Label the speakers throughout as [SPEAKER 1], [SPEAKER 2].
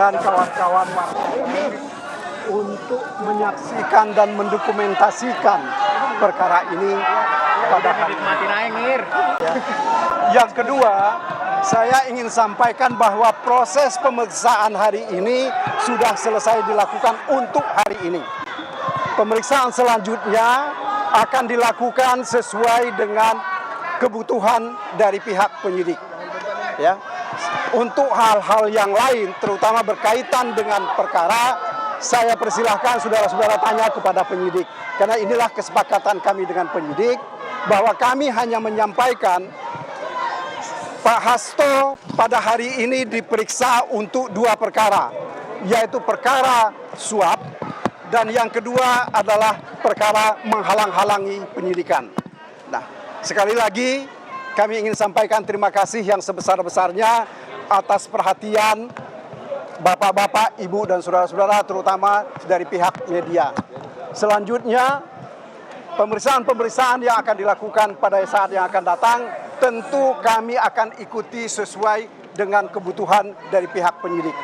[SPEAKER 1] dan kawan-kawan wartawan untuk menyaksikan dan mendokumentasikan perkara ini pada hari ini. Yang kedua, saya ingin sampaikan bahwa proses pemeriksaan hari ini sudah selesai dilakukan untuk hari ini. Pemeriksaan selanjutnya akan dilakukan sesuai dengan kebutuhan dari pihak penyidik. Ya. Untuk hal-hal yang lain, terutama berkaitan dengan perkara, saya persilahkan saudara-saudara tanya kepada penyidik. Karena inilah kesepakatan kami dengan penyidik, bahwa kami hanya menyampaikan Pak Hasto pada hari ini diperiksa untuk dua perkara, yaitu perkara suap, dan yang kedua adalah perkara menghalang-halangi penyidikan. Nah, sekali lagi kami ingin sampaikan terima kasih yang sebesar-besarnya atas perhatian Bapak-bapak, Ibu, dan saudara-saudara, terutama dari pihak media. Selanjutnya, pemeriksaan-pemeriksaan yang akan dilakukan pada saat yang akan datang, tentu kami akan ikuti sesuai dengan kebutuhan dari pihak penyidik.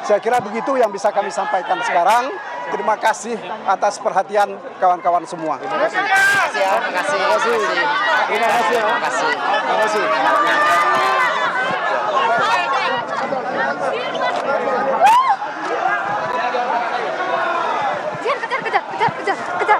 [SPEAKER 1] Saya kira begitu yang bisa kami sampaikan sekarang. Terima kasih atas perhatian kawan-kawan semua. Terima kasih.
[SPEAKER 2] Terima kasih.
[SPEAKER 1] Terima kasih. Terima kasih. Terima kasih.
[SPEAKER 3] Kejar.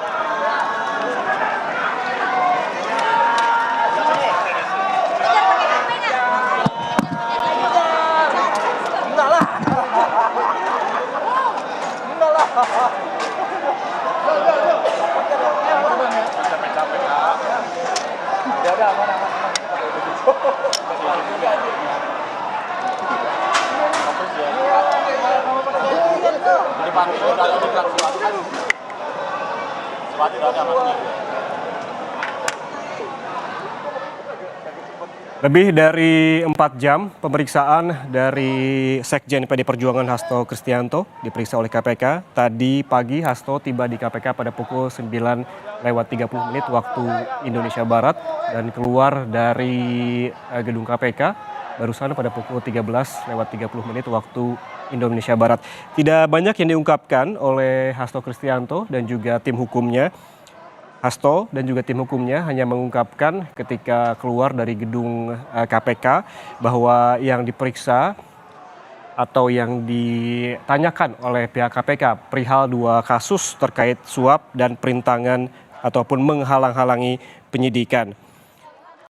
[SPEAKER 4] Lebih dari 4 jam pemeriksaan dari Sekjen PD Perjuangan Hasto Kristianto diperiksa oleh KPK. Tadi pagi Hasto tiba di KPK pada pukul 9:30 waktu Indonesia Barat dan keluar dari gedung KPK barusan pada pukul 13:30 waktu Indonesia Barat. Tidak banyak yang diungkapkan oleh Hasto Kristianto dan juga tim hukumnya. Hasto dan juga tim hukumnya hanya mengungkapkan ketika keluar dari gedung KPK bahwa yang diperiksa atau yang ditanyakan oleh pihak KPK perihal 2 kasus terkait suap dan perintangan ataupun menghalang-halangi penyidikan.